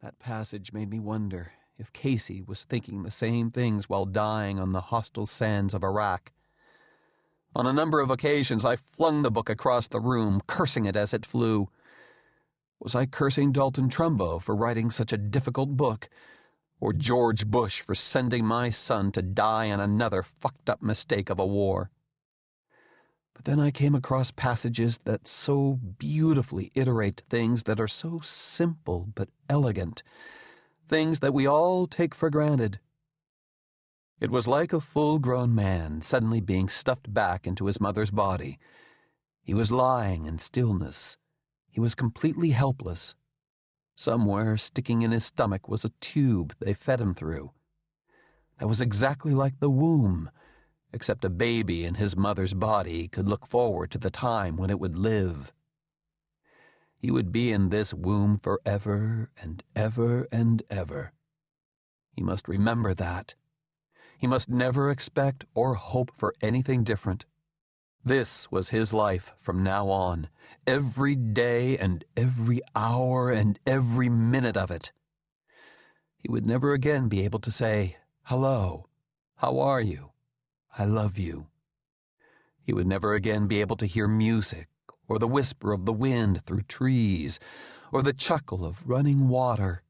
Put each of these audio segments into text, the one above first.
That passage made me wonder if Casey was thinking the same things while dying on the hostile sands of Iraq. On a number of occasions, I flung the book across the room, cursing it as it flew. Was I cursing Dalton Trumbo for writing such a difficult book, or George Bush for sending my son to die in another fucked-up mistake of a war? But then I came across passages that so beautifully iterate things that are so simple but elegant, things that we all take for granted. It was like a full-grown man suddenly being stuffed back into his mother's body. He was lying in stillness. He was completely helpless. Somewhere sticking in his stomach was a tube they fed him through. That was exactly like the womb, except a baby in his mother's body could look forward to the time when it would live. He would be in this womb forever and ever and ever. He must remember that. He must never expect or hope for anything different. This was his life from now on, every day and every hour and every minute of it. He would never again be able to say, "Hello, how are you? I love you." He would never again be able to hear music, or the whisper of the wind through trees, or the chuckle of running water.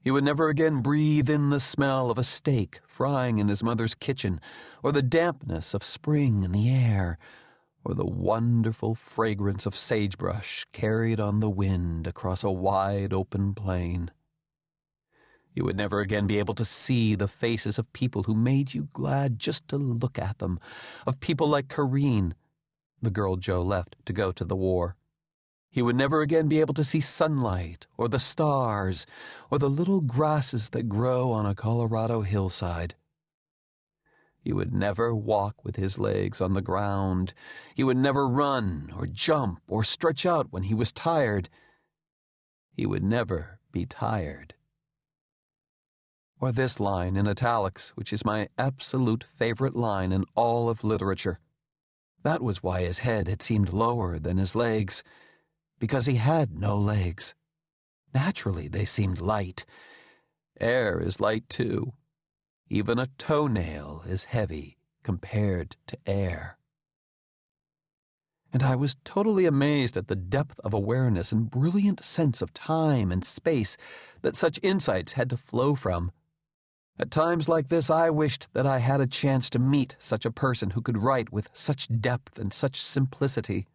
He would never again breathe in the smell of a steak frying in his mother's kitchen, or the dampness of spring in the air, or the wonderful fragrance of sagebrush carried on the wind across a wide open plain. He would never again be able to see the faces of people who made you glad just to look at them, of people like Corrine, the girl Joe left to go to the war. He would never again be able to see sunlight, or the stars, or the little grasses that grow on a Colorado hillside. He would never walk with his legs on the ground. He would never run, or jump, or stretch out when he was tired. He would never be tired. Or this line in italics, which is my absolute favorite line in all of literature. That was why his head had seemed lower than his legs, because he had no legs. Naturally, they seemed light. Air is light, too. Even a toenail is heavy compared to air. And I was totally amazed at the depth of awareness and brilliant sense of time and space that such insights had to flow from. At times like this, I wished that I had a chance to meet such a person who could write with such depth and such simplicity.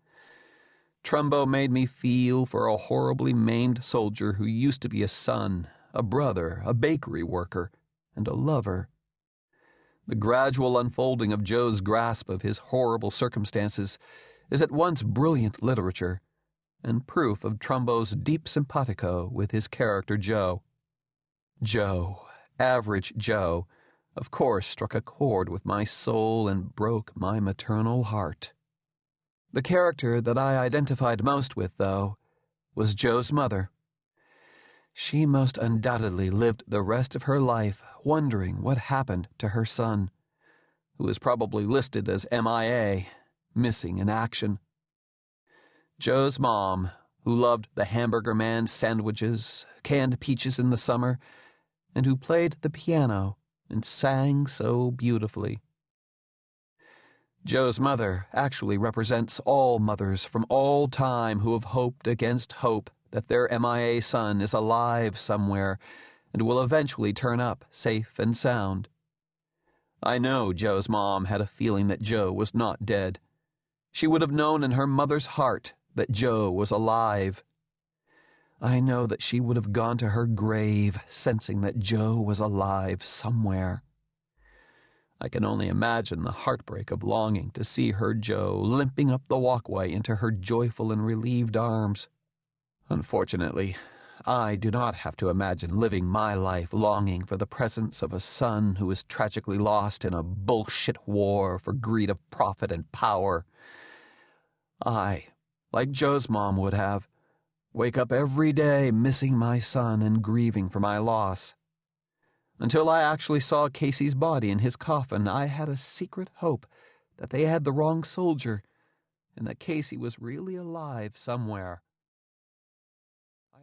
Trumbo made me feel for a horribly maimed soldier who used to be a son, a brother, a bakery worker, and a lover. The gradual unfolding of Joe's grasp of his horrible circumstances is at once brilliant literature and proof of Trumbo's deep simpatico with his character Joe. Joe, average Joe, of course struck a chord with my soul and broke my maternal heart. The character that I identified most with, though, was Joe's mother. She most undoubtedly lived the rest of her life wondering what happened to her son, who was probably listed as MIA, missing in action. Joe's mom, who loved the Hamburger Man's sandwiches, canned peaches in the summer, and who played the piano and sang so beautifully. Joe's mother actually represents all mothers from all time who have hoped against hope that their MIA son is alive somewhere and will eventually turn up safe and sound. I know Joe's mom had a feeling that Joe was not dead. She would have known in her mother's heart that Joe was alive. I know that she would have gone to her grave sensing that Joe was alive somewhere. I can only imagine the heartbreak of longing to see her Joe limping up the walkway into her joyful and relieved arms. Unfortunately, I do not have to imagine living my life longing for the presence of a son who is tragically lost in a bullshit war for greed of profit and power. I, like Joe's mom would have, wake up every day missing my son and grieving for my loss. Until I actually saw Casey's body in his coffin, I had a secret hope that they had the wrong soldier and that Casey was really alive somewhere.